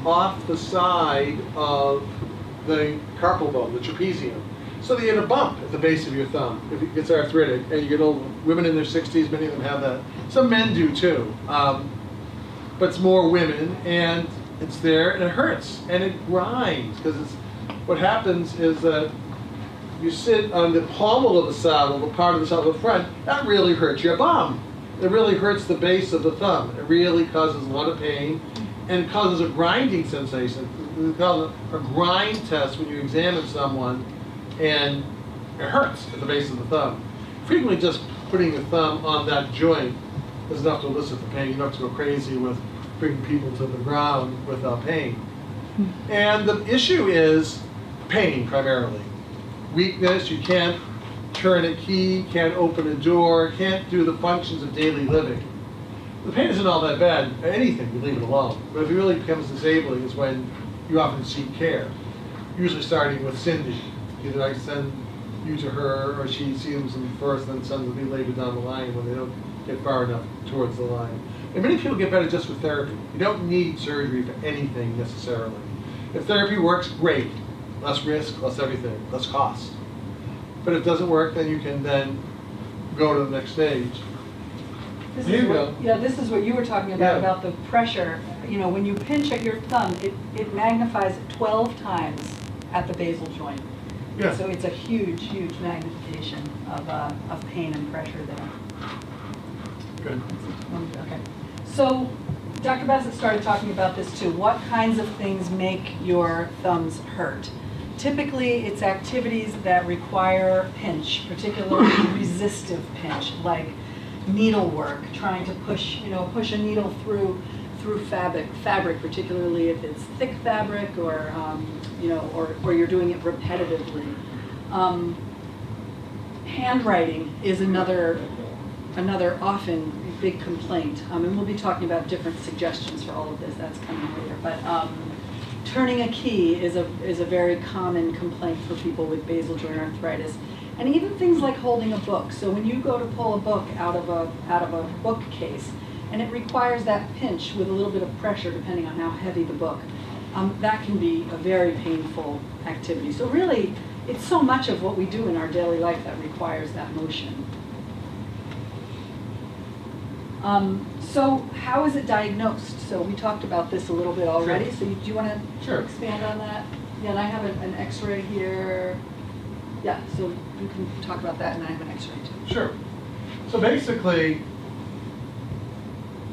off the side of the carpal bone, the trapezium. So that you get a bump at the base of your thumb if it gets arthritic, and you get old women in their 60s, many of them have that. Some men do too, but it's more women, and it's there, and it hurts, and it grinds, because what happens is that you sit on the pommel of the saddle, the part of the saddle, the front, that really hurts your bum. It really hurts the base of the thumb. It really causes a lot of pain, and causes a grinding sensation. We call it a grind test when you examine someone, and it hurts at the base of the thumb. Frequently just putting your thumb on that joint is enough to elicit the pain. You don't have to go crazy with bringing people to the ground without pain. And the issue is pain primarily. Weakness, you can't turn a key, can't open a door, can't do the functions of daily living. The pain isn't all that bad, anything, you leave it alone. But if it really becomes disabling is when you often seek care. Usually starting with Cindy. Either I send you to her, or she sees them first, then sends me later down the line when they don't get far enough towards the line. And many people get better just with therapy. You don't need surgery for anything necessarily. If therapy works, great. Less risk, less everything, less cost. But if it doesn't work, then you can then go to the next stage. Yeah, this is what you were talking about the pressure. You know, when you pinch at your thumb, it magnifies 12 times at the basal joint. Yeah. So it's a huge, huge magnification of pain and pressure there. Good. Okay. So Dr. Bassett started talking about this too. What kinds of things make your thumbs hurt? Typically, it's activities that require pinch, particularly resistive pinch, like needlework, trying to push a needle through fabric, particularly if it's thick fabric, or or you're doing it repetitively. Handwriting is another often big complaint, and we'll be talking about different suggestions for all of this. That's coming later. But turning a key is a very common complaint for people with basal joint arthritis, and even things like holding a book. So when you go to pull a book out of a bookcase, and it requires that pinch with a little bit of pressure, depending on how heavy the book, that can be a very painful activity. So really, it's so much of what we do in our daily life that requires that motion. So how is it diagnosed? So we talked about this a little bit already. Sure. So do you want to expand on that? Yeah, and I have an X-ray here. Yeah, so you can talk about that, and I have an X-ray too. Sure. So basically,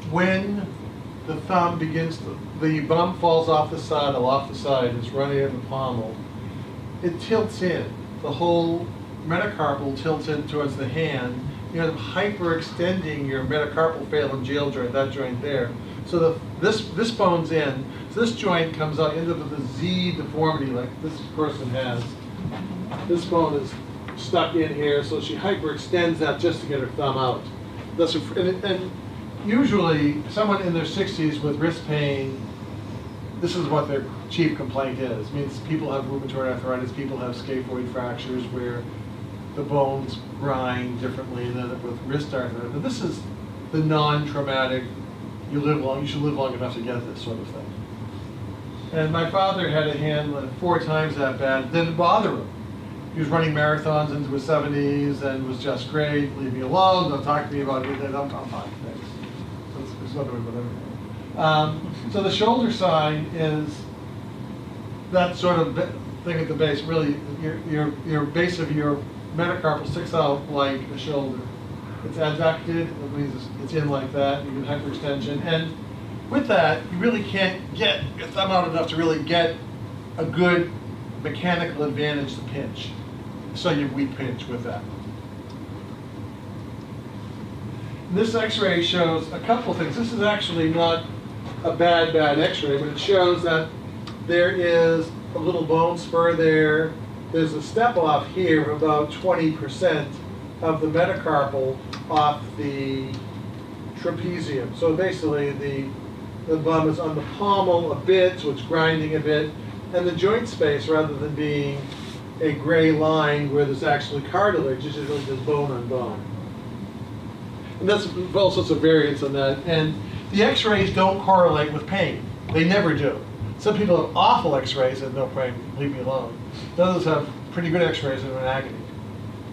when the thumb the bump falls off the side, it's running in the pommel, it tilts in. The whole metacarpal tilts in towards the hand. You end up hyperextending your metacarpal phalangeal joint, that joint there. So this bone's in. So this joint comes out into the Z deformity like this person has. This bone is stuck in here, so she hyperextends that just to get her thumb out. And usually, someone in their 60s with wrist pain, this is what their chief complaint is. It means people have rheumatoid arthritis, people have scaphoid fractures where the bones grind differently than with wrist arthritis. But this is the non-traumatic, you should live long enough to get this sort of thing. And my father had a hand 4 times that bad, didn't bother him. He was running marathons into his 70s and was just great. Leave me alone, don't talk to me about it. I'm fine, thanks. There's nothing about everything. So the shoulder side is that sort of thing at the base. Really, your base of your metacarpal sticks out like a shoulder. It's adducted, it means it's in like that. You get hyperextension, and with that, you really can't get your thumb out enough to really get a good mechanical advantage to pinch. So we pinch with that. This X-ray shows a couple things. This is actually not a bad X-ray, but it shows that there is a little bone spur there. There's a step off here of about 20% of the metacarpal off the trapezium. So basically the bum is on the pommel a bit, so it's grinding a bit, and the joint space, rather than being a gray line where there's actually cartilage, is just really bone on bone. And that's all sorts of variants on that. And the X-rays don't correlate with pain. They never do. Some people have awful x-rays and they'll probably leave me alone. Others have pretty good x-rays and are in agony.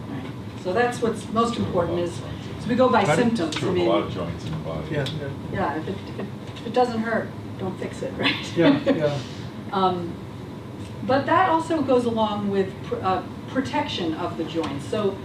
Right. So that's what's most important is, so we go by Pardon? symptoms. True I of a mean, lot of joints in the body. Yeah, yeah, if it doesn't hurt, don't fix it, right? yeah, yeah. But that also goes along with protection of the joints. So,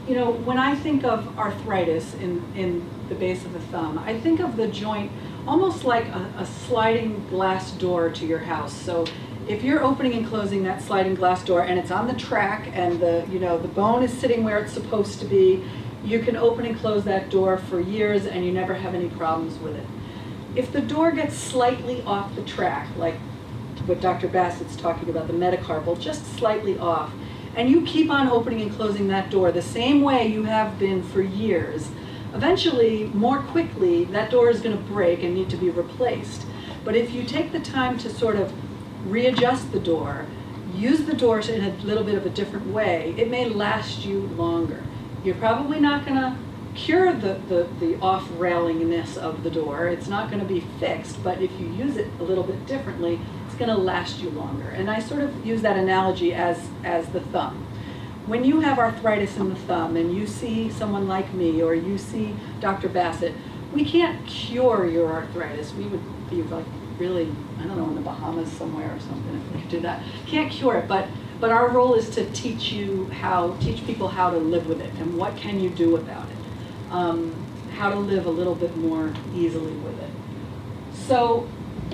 you know, when I think of arthritis in the base of the thumb, I think of the joint almost like a sliding glass door to your house. So if you're opening and closing that sliding glass door and it's on the track and the bone is sitting where it's supposed to be, you can open and close that door for years and you never have any problems with it. If the door gets slightly off the track, like what Dr. Bassett's talking about, the metacarpal, just slightly off, and you keep on opening and closing that door the same way you have been for years, eventually, more quickly, that door is going to break and need to be replaced. But if you take the time to sort of readjust the door, use the door in a little bit of a different way, it may last you longer. You're probably not going to cure the off-railingness of the door. It's not going to be fixed, but if you use it a little bit differently, it's going to last you longer. And I sort of use that analogy as the thumb. When you have arthritis in the thumb and you see someone like me or you see Dr. Bassett, we can't cure your arthritis. We would be like really, I don't know, in the Bahamas somewhere or something if we could do that. Can't cure it, but our role is to teach people how to live with it and what can you do about it. How to live a little bit more easily with it. So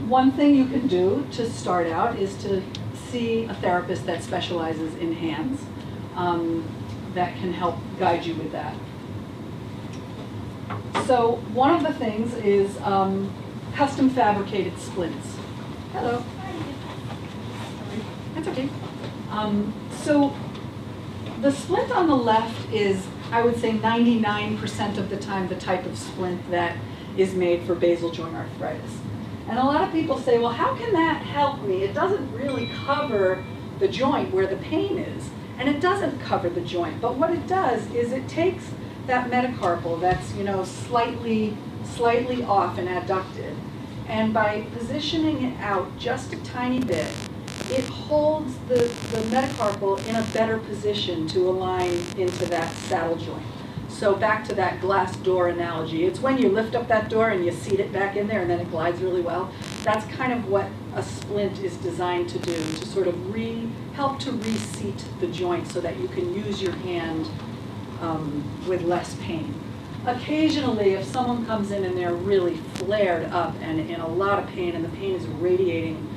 one thing you can do to start out is to see a therapist that specializes in hands that can help guide you with that. So one of the things is custom fabricated splints. Hello. That's okay. So the splint on the left is, I would say 99% of the time, the type of splint that is made for basal joint arthritis. And a lot of people say, well, how can that help me? It doesn't really cover the joint where the pain is. And it doesn't cover the joint. But what it does is it takes that metacarpal that's, slightly off and adducted, and by positioning it out just a tiny bit, it holds the metacarpal in a better position to align into that saddle joint. So back to that glass door analogy. It's when you lift up that door and you seat it back in there and then it glides really well. That's kind of what a splint is designed to do, to sort of help to reseat the joint so that you can use your hand with less pain. Occasionally, if someone comes in and they're really flared up and in a lot of pain and the pain is radiating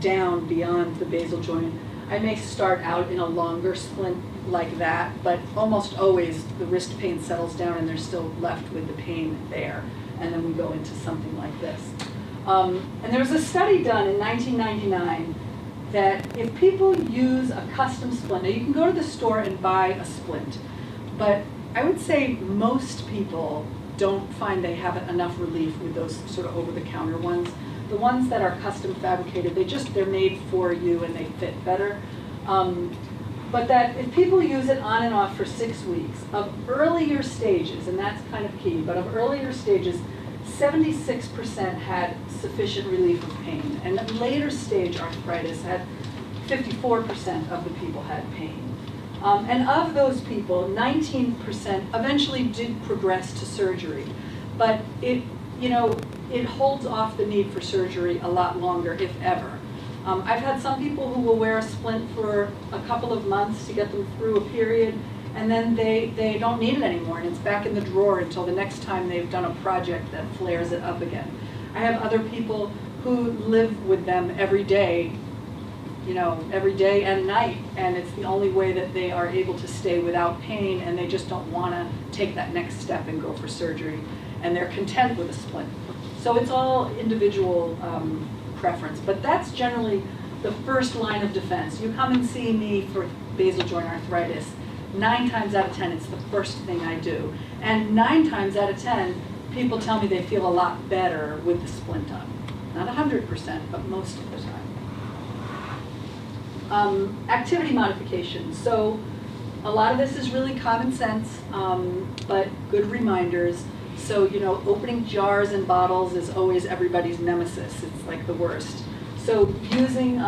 down beyond the basal joint, I may start out in a longer splint like that, but almost always the wrist pain settles down and they're still left with the pain there. And then we go into something like this. And there was a study done in 1999 that if people use a custom splint, now you can go to the store and buy a splint, but I would say most people don't find they have enough relief with those sort of over-the-counter ones. The ones that are custom fabricated, they're made for you and they fit better. But that if people use it on and off for 6 weeks, of earlier stages, and that's kind of key, but of earlier stages, 76% had sufficient relief of pain. And later stage arthritis had 54% of the people had pain. And of those people, 19% eventually did progress to surgery. But it holds off the need for surgery a lot longer, if ever. I've had some people who will wear a splint for a couple of months to get them through a period, and then they don't need it anymore, and it's back in the drawer until the next time they've done a project that flares it up again. I have other people who live with them every day and night, and it's the only way that they are able to stay without pain, and they just don't want to take that next step and go for surgery, and they're content with a splint. So it's all individual preference, but that's generally the first line of defense. You come and see me for basal joint arthritis, 9 times out of 10, it's the first thing I do. And 9 times out of 10, people tell me they feel a lot better with the splint on. Not 100%, but most of the time. Activity modification. So a lot of this is really common sense, but good reminders. So, opening jars and bottles is always everybody's nemesis. It's like the worst. So using,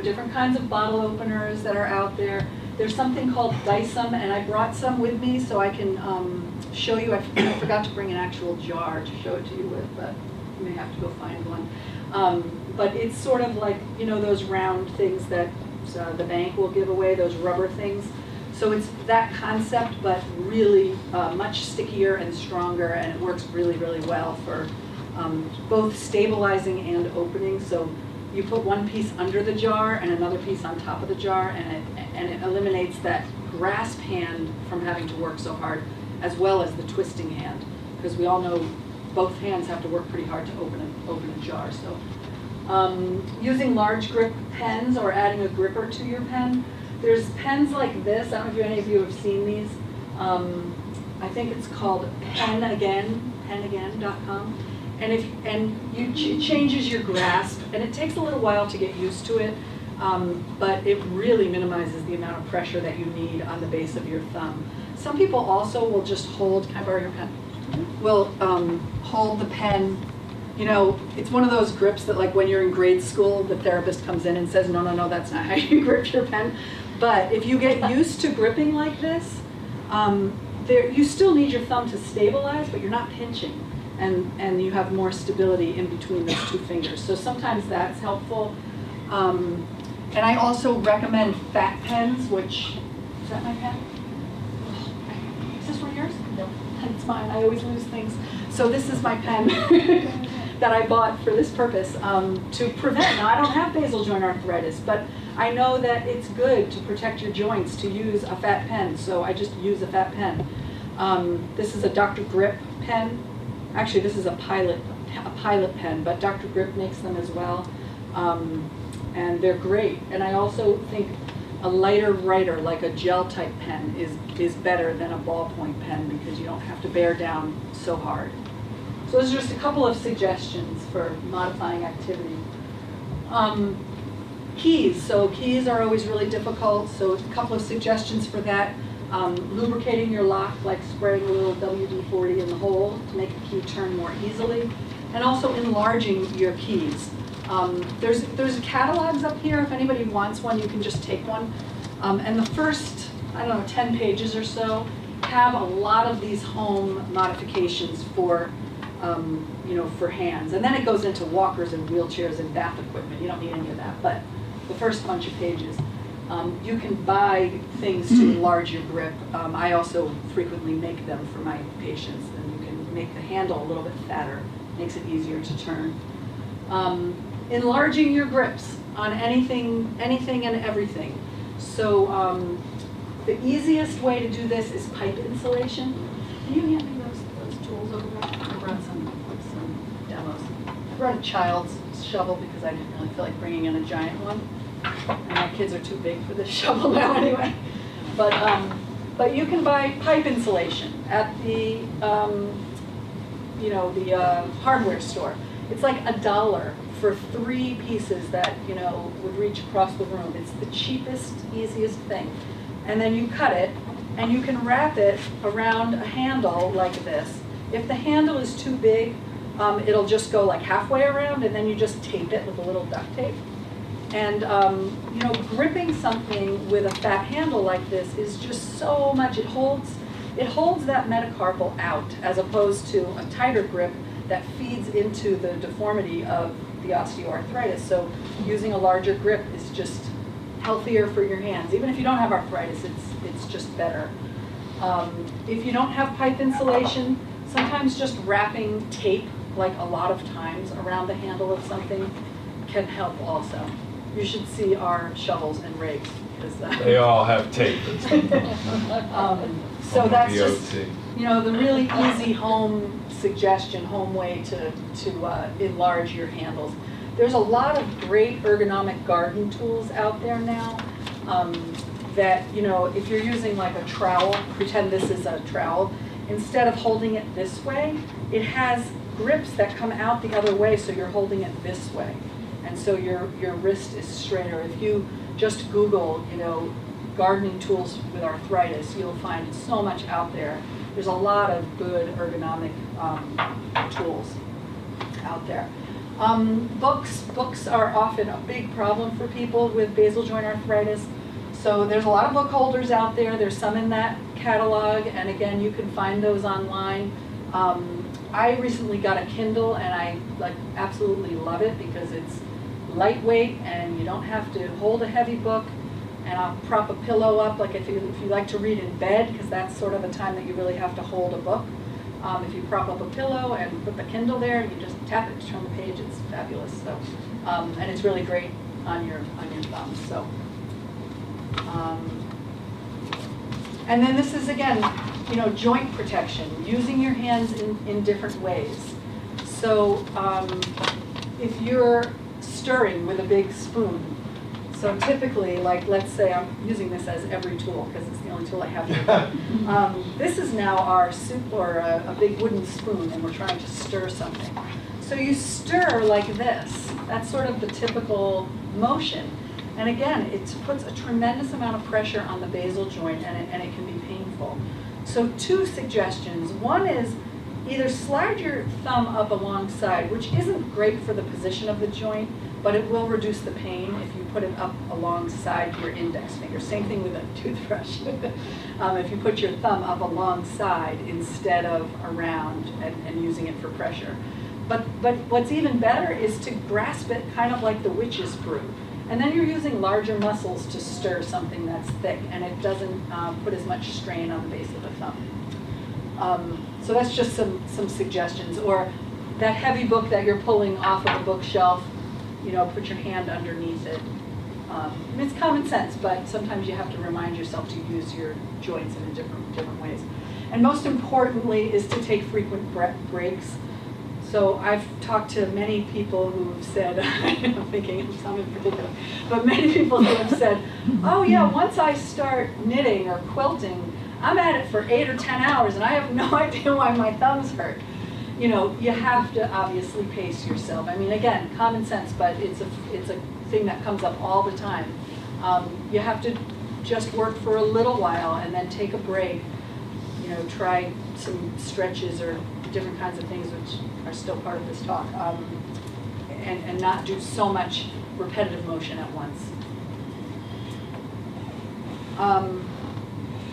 different kinds of bottle openers that are out there. There's something called Dysum, and I brought some with me so I can show you. I forgot to bring an actual jar to show it to you with, but you may have to go find one. But it's sort of like, those round things that the bank will give away, those rubber things. So it's that concept, but really much stickier and stronger, and it works really, really well for both stabilizing and opening. So you put one piece under the jar and another piece on top of the jar, and it eliminates that grasp hand from having to work so hard, as well as the twisting hand, because we all know both hands have to work pretty hard to open a jar. So using large grip pens or adding a gripper to your pen. There's pens like this. I don't know if any of you have seen these. I think it's called penagain.com. And it changes your grasp, and it takes a little while to get used to it, but it really minimizes the amount of pressure that you need on the base of your thumb. Some people also will just hold, can I borrow your pen? Will hold the pen. It's one of those grips that, like, when you're in grade school, the therapist comes in and says, no, that's not how you grip your pen. But if you get used to gripping like this, you still need your thumb to stabilize, but you're not pinching. And you have more stability in between those two fingers. So sometimes that's helpful. And I also recommend fat pens, which, is that my pen? Is this one yours? No. It's mine. I always lose things. So this is my pen that I bought for this purpose, to prevent. Now, I don't have basal joint arthritis, but I know that it's good to protect your joints to use a fat pen, so I just use a fat pen. This is a Dr. Grip pen. Actually, this is a pilot pen, but Dr. Grip makes them as well, and they're great. And I also think a lighter writer, like a gel type pen, is better than a ballpoint pen, because you don't have to bear down so hard. So those are just a couple of suggestions for modifying activity. Keys. So keys are always really difficult, so a couple of suggestions for that. Lubricating your lock, like spraying a little WD-40 in the hole to make a key turn more easily, and also enlarging your keys. There's catalogs up here. If anybody wants one, you can just take one. And the first, 10 pages or so have a lot of these home modifications for for hands. And then it goes into walkers and wheelchairs and bath equipment. You don't need any of that, but the first bunch of pages. You can buy things to enlarge your grip. I also frequently make them for my patients, and you can make the handle a little bit fatter. Makes it easier to turn. Enlarging your grips on anything and everything. So the easiest way to do this is pipe insulation. Can you hand me those tools over there? I brought some demos. I brought a child's shovel because I didn't really feel like bringing in a giant one. And my kids are too big for this shovel now anyway. But you can buy pipe insulation at the hardware store. It's like $1 for 3 pieces that would reach across the room. It's the cheapest, easiest thing. And then you cut it, and you can wrap it around a handle like this. If the handle is too big, it'll just go like halfway around, and then you just tape it with a little duct tape. And gripping something with a fat handle like this is just so much. It holds that metacarpal out, as opposed to a tighter grip that feeds into the deformity of the osteoarthritis. So using a larger grip is just healthier for your hands. Even if you don't have arthritis, it's just better. If you don't have pipe insulation, sometimes just wrapping tape, like a lot of times, around the handle of something can help also. You should see our shovels and rakes. They all have tape. So that's just, the really easy home suggestion, home way to enlarge your handles. There's a lot of great ergonomic garden tools out there now that, if you're using like a trowel, pretend this is a trowel, instead of holding it this way, it has grips that come out the other way, so you're holding it this way. And so your wrist is straighter. If you just Google, gardening tools with arthritis, you'll find so much out there there's a lot of good ergonomic tools out there. Books are often a big problem for people with basal joint arthritis. So there's a lot of book holders out there. There's some in that catalog, and again, you can find those online. I recently got a Kindle, and I absolutely love it because it's lightweight, and you don't have to hold a heavy book. And I'll prop a pillow up, like if you like to read in bed, because that's sort of a time that you really have to hold a book. If you prop up a pillow and put the Kindle there, and you just tap it to turn the page, it's fabulous. So, and it's really great on your thumbs. So, and then this is again, joint protection, using your hands in different ways. So, if you're stirring with a big spoon. So typically, let's say I'm using this as every tool because it's the only tool I have here. This is now our soup or a big wooden spoon, and we're trying to stir something. So you stir like this. That's sort of the typical motion. And again, it puts a tremendous amount of pressure on the basal joint, and it can be painful. So 2 suggestions. One is either slide your thumb up alongside, which isn't great for the position of the joint, but it will reduce the pain if you put it up alongside your index finger. Same thing with a toothbrush. If you put your thumb up alongside instead of around and using it for pressure. But what's even better is to grasp it kind of like the witch's brew. And then you're using larger muscles to stir something that's thick, and it doesn't put as much strain on the base of the thumb. So that's just some suggestions. Or that heavy book that you're pulling off of a bookshelf, put your hand underneath it. It's common sense, but sometimes you have to remind yourself to use your joints in different ways. And most importantly is to take frequent breaks. So I've talked to many people who've said, I'm thinking of some in particular, but many people who have said, oh yeah, once I start knitting or quilting, I'm at it for 8 or 10 hours and I have no idea why my thumbs hurt. You have to obviously pace yourself. I mean, again, common sense, but it's a thing that comes up all the time. You have to just work for a little while and then take a break. Try some stretches or different kinds of things which are still part of this talk, and not do so much repetitive motion at once.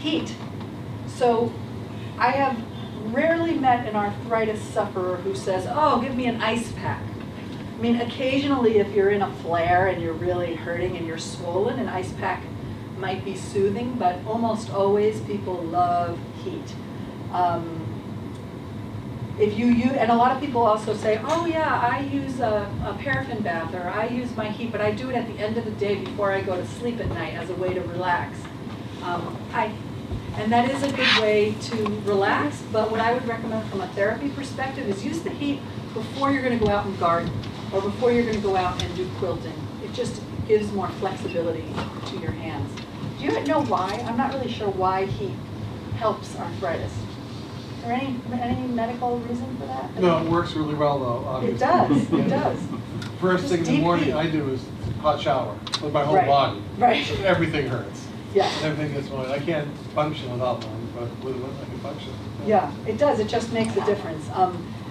Heat. So I have rarely met an arthritis sufferer who says, oh, give me an ice pack. I mean, occasionally if you're in a flare and you're really hurting and you're swollen, an ice pack might be soothing, but almost always people love heat. And a lot of people also say, oh yeah, I use a paraffin bath, or I use my heat, but I do it at the end of the day before I go to sleep at night as a way to relax. And that is a good way to relax, but what I would recommend from a therapy perspective is use the heat before you're going to go out and garden, or before you're going to go out and do quilting. It just gives more flexibility to your hands. Do you know why? I'm not really sure why heat helps arthritis. Is there any medical reason for that? No, it works really well though, obviously. It does, it does. First thing in the morning heat. I do is hot shower with my whole Right. body. Right. Everything hurts. Yeah. Everything gets annoying. I can't function without one, but with one I can function. Yeah, it does. It just makes a difference.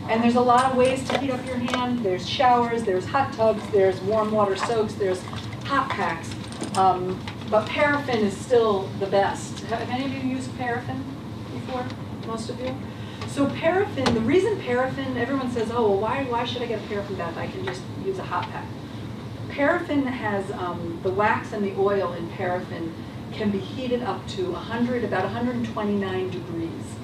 And there's a lot of ways to heat up your hand. There's showers, there's hot tubs, there's warm water soaks, there's hot packs. But paraffin is still the best. Have any of you used paraffin before? Most of you? So paraffin, the reason paraffin, everyone says, oh, well, why should I get a paraffin bath? I can just use a hot pack. Paraffin has, the wax and the oil in paraffin can be heated up to about 129 degrees.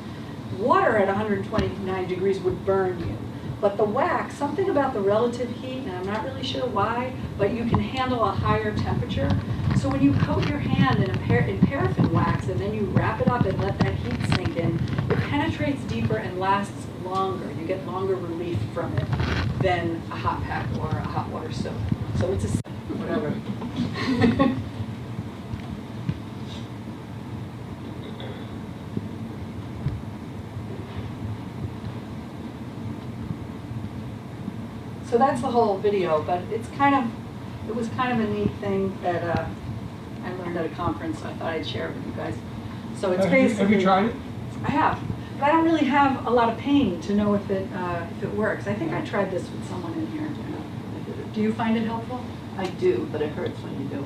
Water at 129 degrees would burn you. But the wax, something about the relative heat, and I'm not really sure why, but you can handle a higher temperature. So when you coat your hand in paraffin wax and then you wrap it up and let that heat sink in, it penetrates deeper and lasts longer. You get longer relief from it than a hot pack or a hot water soak. So it's a whatever. So that's the whole video, but it was kind of a neat thing that I learned at a conference, so I thought I'd share it with you guys. So it's basically. Have you tried it? I have. I don't really have a lot of pain to know if it works. I think I tried this with someone in here. Do you find it helpful? I do, but it hurts when you do it.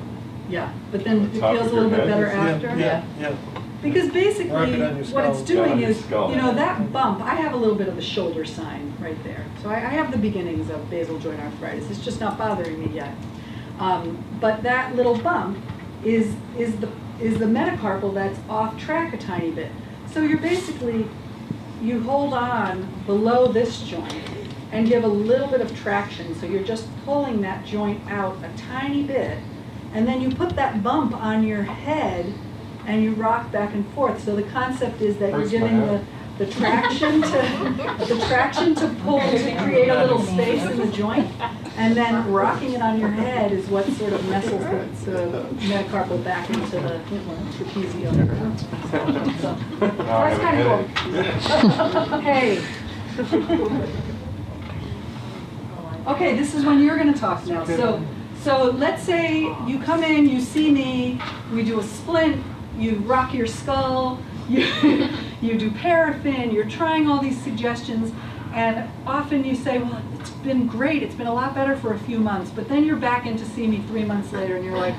Yeah, but then it Top feels of a little your bit head? better after. Yeah. Because Mark basically, it on your what it's skull. doing On your is, skull. that bump, I have a little bit of a shoulder sign right there. So I have the beginnings of basal joint arthritis. It's just not bothering me yet. But that little bump is the metacarpal that's off track a tiny bit. So you hold on below this joint and give a little bit of traction. So you're just pulling that joint out a tiny bit, and then you put that bump on your head and you rock back and forth. So the concept is that you're Hurts my giving head. the traction to pull to create a little space in the joint, and then rocking it on your head is what sort of nestles the metacarpal back into the trapezium. So Now I that's have a kind of cool. Hey. Okay, this is when you're going to talk now. So let's say you come in, you see me, we do a splint, you rock your skull, you do paraffin, you're trying all these suggestions, and often you say, well, it's been great, it's been a lot better for a few months, but then you're back in to see me 3 months later and you're like,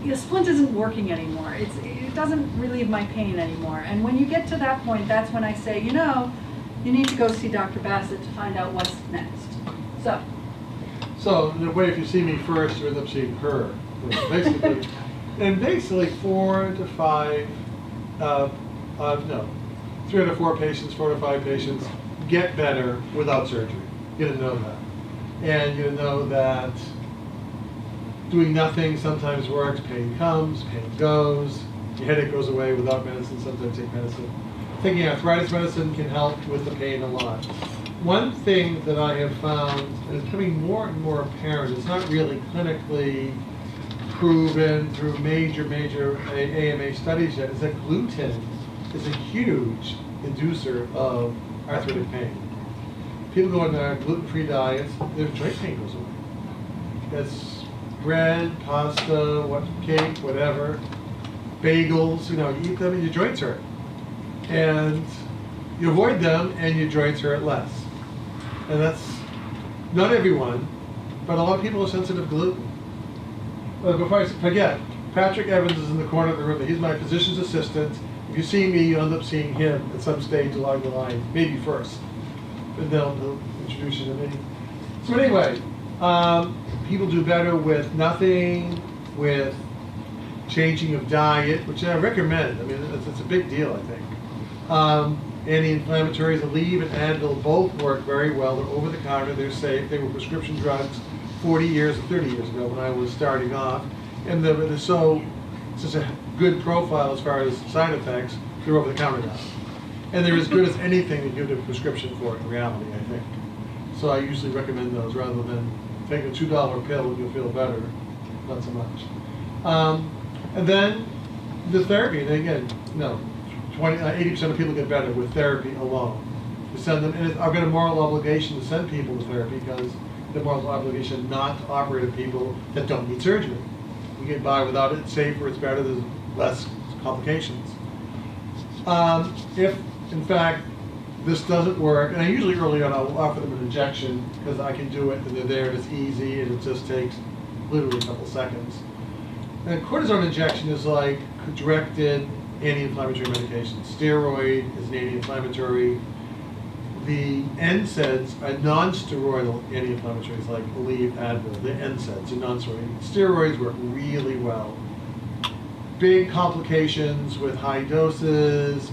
the splint isn't working anymore. It doesn't relieve my pain anymore. And when you get to that point, that's when I say, you need to go see Dr. Bassett to find out what's next. So in a way, if you see me first, you end up seeing her. Basically 4 to 5, 3 to 4 patients, 4 to 5 patients get better without surgery. You gotta know that. And you know that doing nothing sometimes works. Pain comes, pain goes. Your headache goes away without medicine. Sometimes take medicine. Taking arthritis medicine can help with the pain a lot. One thing that I have found, and it's becoming more and more apparent, it's not really clinically proven through major AMA studies yet, is that gluten is a huge inducer of arthritic pain. People go on gluten-free diets, their joint pain goes away. That's bread, pasta, cake, whatever, bagels, you eat them and your joints hurt. And you avoid them and your joints hurt less. And that's not everyone, but a lot of people are sensitive to gluten. Before I forget, Patrick Evans is in the corner of the room. He's my physician's assistant. If you see me, you end up seeing him at some stage along the line, maybe first. But they'll introduce you to me. So anyway, people do better with nothing, with changing of diet, which I recommend. I mean, it's a big deal, I think. Anti-inflammatories, Aleve and Advil both work very well. They're over the counter, they're safe. They were prescription drugs 40 years and 30 years ago when I was starting off. And they're such a good profile as far as side effects, they're over the counter now. And they're as good as anything that you give a prescription for in reality, I think. So I usually recommend those rather than take a $2 pill and you'll feel better, not so much. And then the therapy, and again, 80% of people get better with therapy alone. You send them, and I've got a moral obligation to send people to therapy because the moral obligation not to operate on people that don't need surgery. You get by without it, it's safer, it's better, there's less complications. If, in fact, this doesn't work, and I usually early on I'll offer them an injection because I can do it and they're there and it's easy and it just takes literally a couple seconds. And cortisone injection is like directed anti-inflammatory medication. Steroid is an anti-inflammatory. The NSAIDs are non-steroidal anti-inflammatories like Aleve, Advil. The NSAIDs are non-steroidal. Steroids work really well. Big complications with high doses,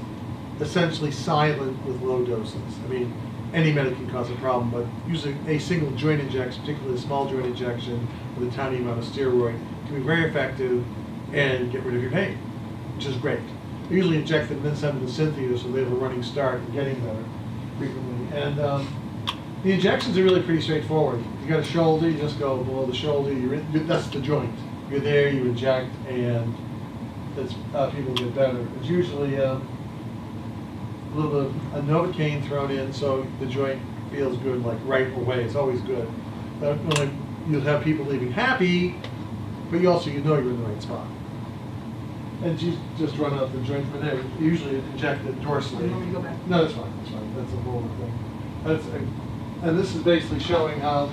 essentially silent with low doses. I mean, any med can cause a problem, but usually a single joint injection, particularly a small joint injection with a tiny amount of steroid, can be very effective and get rid of your pain, which is great. I usually inject them and then send them to Cynthia so they have a running start and getting better frequently. And the injections are really pretty straightforward. You got a shoulder, you just go below the shoulder, that's the joint. You're there, you inject, and that's people get better. It's usually a little bit of a Novocaine thrown in so the joint feels good like right away. It's always good. You'll have people leaving happy, but you know you're in the right spot. And she's just run out the joint from there. Usually injected dorsally. You want me to go back? No, that's fine, that's fine. That's a whole thing. And this is basically showing how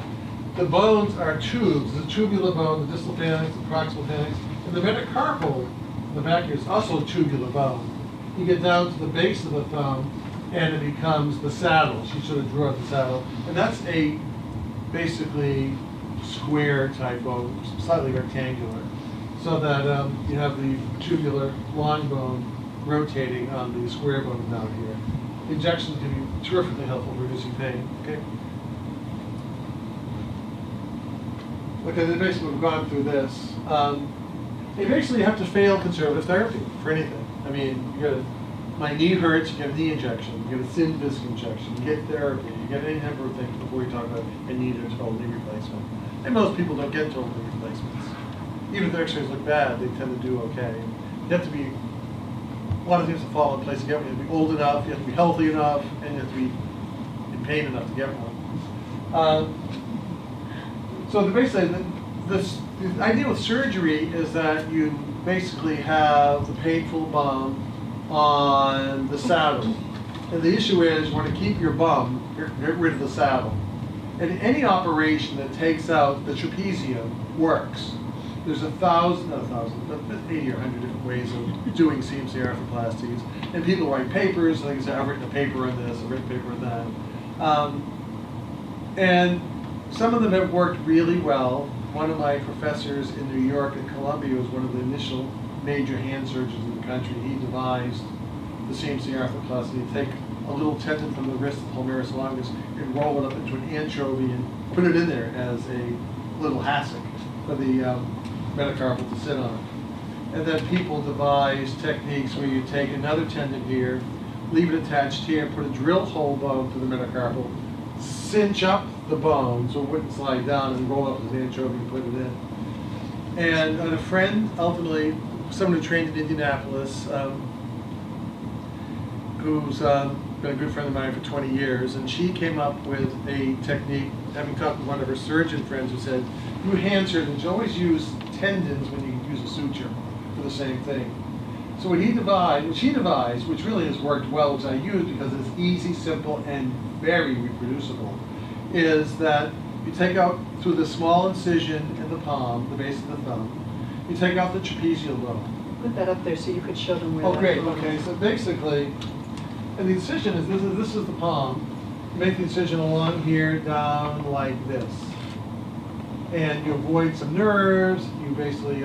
the bones are tubes. The tubular bone, the distal phalanx, the proximal phalanx, and the metacarpal, the back here, is also a tubular bone. You get down to the base of the thumb, and it becomes the saddle. She sort of drew out the saddle. And that's a basically square type bone, slightly rectangular, so that you have the tubular long bone rotating on the square bone down here. Injections can be terrifically helpful in reducing pain. Okay. Okay, then basically we've gone through this. You basically have to fail conservative therapy for anything. I mean, you get my knee hurts, you get a knee injection, you get a thin disc injection, you get therapy, you get any number of things before you talk about a knee or total knee replacement. And most people don't get total knee replacements. Even if their x-rays look bad, they tend to do okay. You have to be, a lot of things to fall in place to get one. You have to be old enough, you have to be healthy enough, and you have to be in pain enough to get one. So basically, the idea with surgery is that you basically have the painful bum on the saddle. And the issue is you want to keep your bum, get rid of the saddle. And any operation that takes out the trapezium works. There's 80 or 100 different ways of doing CMC arthroplasties. And people write papers, like I said, I've written a paper on this, I've written a paper on that. And some of them have worked really well. One of my professors in New York and Columbia was one of the initial major hand surgeons in the country. He devised the CMC arthroplasty. You take a little tendon from the wrist, the palmaris longus, and roll it up into an anchovy and put it in there as a little hassock for the metacarpal to sit on. And then people devise techniques where you take another tendon here, leave it attached here, put a drill hole bone to the metacarpal, cinch up the bone so it wouldn't slide down, and roll up the anchovy and put it in. And a friend, ultimately, someone who trained in Indianapolis, who's been a good friend of mine for 20 years, and she came up with a technique, having talked with one of her surgeon friends who said, you hand surgeons always use tendons when you use a suture for the same thing. So what she devised, which really has worked well, which I use because it's easy, simple, and very reproducible, is that you take out through the small incision in the palm, the base of the thumb, you take out the trapezial bone. Put that up there so you could show them where Oh, that great. bone Okay, is. so basically, and the incision is this is the palm. You make the incision along here, down like this, and you avoid some nerves. You basically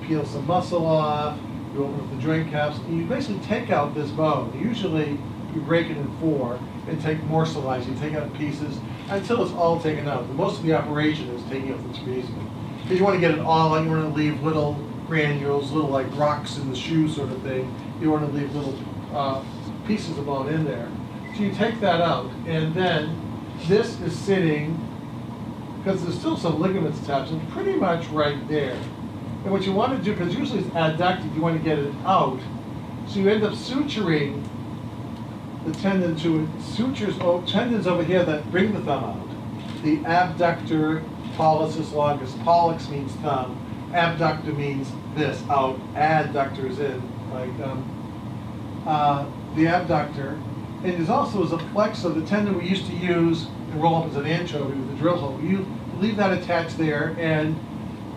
peel some muscle off. You open up the joint caps, and you basically take out this bone. Usually, you break it in 4 and take morselize. You take out pieces until it's all taken out. Most of the operation is taking out the trapezium. Because you want to get it all out. You want to leave little granules, little like rocks in the shoe sort of thing. You want to leave little pieces of bone in there. So you take that out, and then this is sitting, because there's still some ligaments attached, and pretty much right there. And what you want to do, because usually it's adducted, you want to get it out. So you end up suturing the tendon to tendons over here that bring the thumb out. The abductor pollicis longus. Pollex means thumb. Abductor means this, out. Adductor is in, like the abductor. And there's also a flexor, the tendon we used to use and roll up as an anchovy with the drill hole. You leave that attached there, and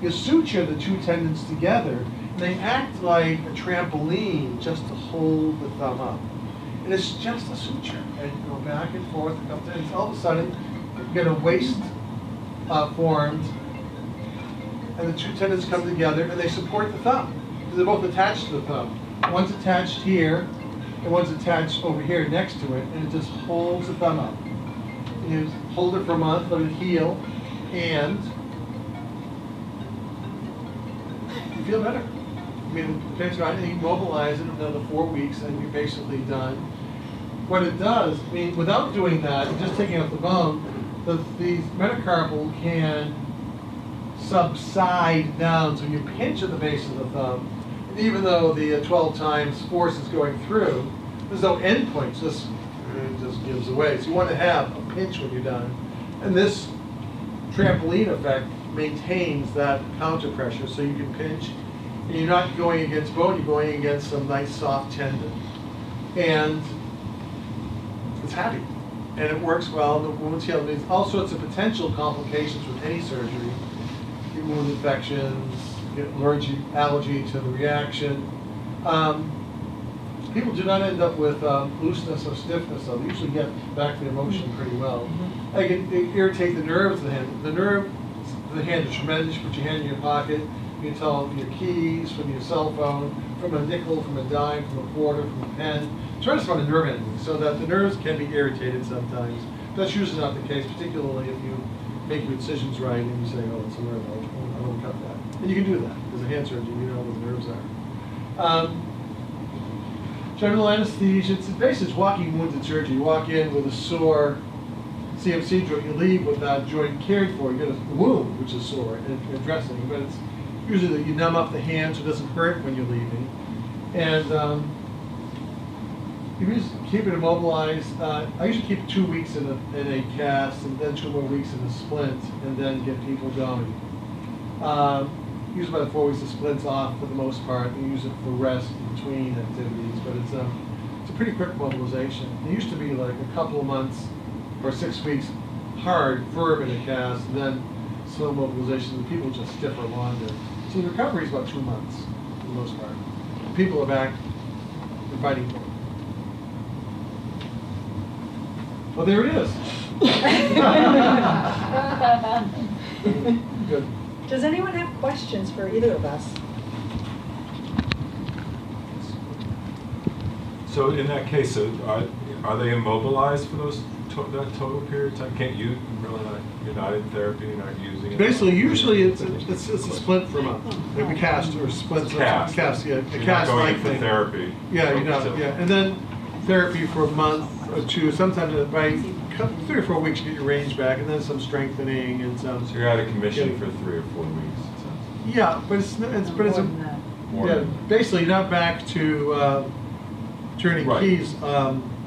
you suture the 2 tendons together, and they act like a trampoline just to hold the thumb up. And it's just a suture, and you go back and forth, and all of a sudden you get a waist formed, and the 2 tendons come together, and they support the thumb, because they're both attached to the thumb. One's attached here, and one's attached over here next to it, and it just holds the thumb up. And you hold it for a month, let it heal, and you feel better. I mean, depends on anything, mobilize it another 4 weeks, and you're basically done. What it does, I mean, without doing that, just taking out the bone, the metacarpal can subside down, so you pinch at the base of the thumb, and even though the 12 times force is going through, there's no end point, it just gives away. So you want to have a pinch when you're done. And this trampoline effect maintains that counter pressure, so you can pinch And you're not going against bone, you're going against some nice soft tendon. And it's happy. And it works well, the wound's healed. There's all sorts of potential complications with any surgery. Get wound infections, get allergy to the reaction. People do not end up with looseness or stiffness, though. They usually get back to the motion pretty well. They can irritate the nerves of the hand. The nerve of the hand is tremendous. You put your hand in your pocket, you can tell your keys from your cell phone, from a nickel, from a dime, from a quarter, from a pen. Try to find a nerve ending so that the nerves can be irritated sometimes. That's usually not the case, particularly if you make your incisions right and you say, oh, it's a nerve, I don't cut that. And you can do that. As a hand surgeon, you know where the nerves are. General anesthesia, it's basically it's walking wounds in surgery. You walk in with a sore CMC joint, you leave with that joint cared for. You get a wound, which is sore, and dressing. But it's usually that you numb up the hand so it doesn't hurt when you're leaving. And you just keep it immobilized. I usually keep 2 weeks in a cast and then 2 more weeks in a splint and then get people going. Use about 4 weeks of splints off for the most part. You use it for rest between activities, but it's a pretty quick mobilization. It used to be like a couple of months or 6 weeks hard, firm in a cast, and then slow mobilization. And people just stiffer longer. So the recovery is about 2 months for the most part. People are back and fighting for it. Well, there it is. Good. Does anyone have questions for either of us? So in that case, so are they immobilized for that total period of time? Can't you really not? You're not in therapy. You're not using it. Basically, usually it's a splint for a month. Like a cast or splints. Cast. Yeah, a You're cast not going like into thing. therapy. Yeah, you know, yeah, and then therapy for a month or two. Sometimes by 3 or 4 weeks you get your range back, and then some strengthening and some. So you're out of commission for 3 or 4 weeks. Yeah, but it's More than that. yeah. Basically, you're not back to turning Right. keys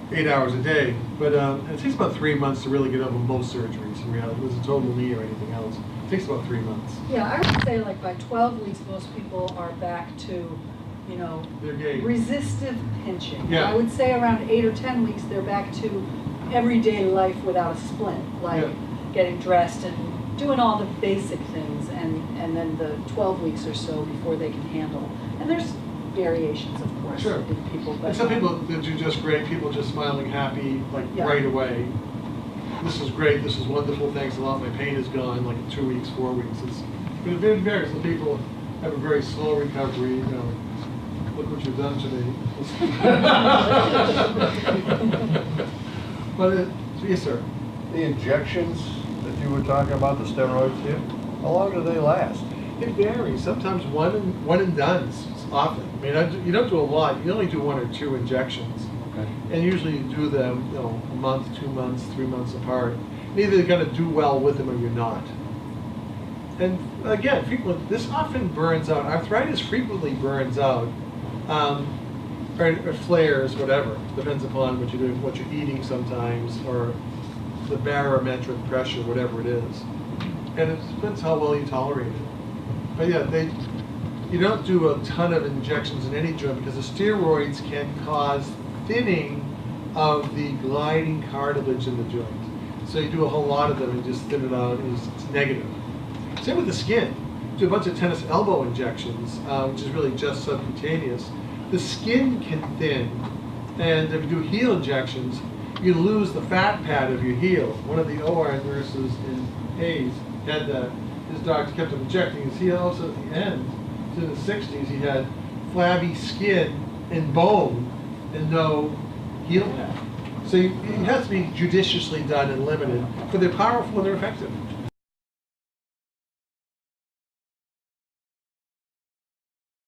8 hours a day, but it takes about 3 months to really get over most surgeries. In reality, whether it's a total knee or anything else, it takes about 3 months. Yeah, I would say like by 12 weeks, most people are back to, They're gay. resistive pinching. Yeah. I would say around 8 or 10 weeks, they're back to everyday life without a splint, like Yeah. getting dressed and doing all the basic things, and then the 12 weeks or so before they can handle. And there's variations, of course, Sure. in people. But And some people that do just great, people just smiling happy, like Yeah. right away. This is great, this is wonderful, thanks a lot, my pain is gone, like in 2 weeks, 4 weeks. But it varies. Some people have a very slow recovery, look what you've done to me. But, yes, sir. The injections that you were talking about, the steroids here, how long do they last? It varies. Sometimes one and done. Often. I mean, you don't do a lot. You only do 1 or 2 injections, Okay. and usually you do them, a month, 2 months, 3 months apart. And either you're going to do well with them or you're not. And again, this often burns out. Arthritis frequently burns out, or flares, whatever. Depends upon what you're doing, what you're eating sometimes, or the barometric pressure, whatever it is. And it depends how well you tolerate it. But yeah, you don't do a ton of injections in any joint because the steroids can cause thinning of the gliding cartilage in the joint. So you do a whole lot of them and just thin it out, and it's negative. Same with the skin. Do a bunch of tennis elbow injections, which is really just subcutaneous. The skin can thin, and if you do heel injections, you lose the fat pad of your heel. One of the OR nurses in Hayes had that. His doctor kept him injecting his heel. Also at the end, in the 60s, he had flabby skin and bone and no heel pad. So it has to be judiciously done and limited, but they're powerful and they're effective.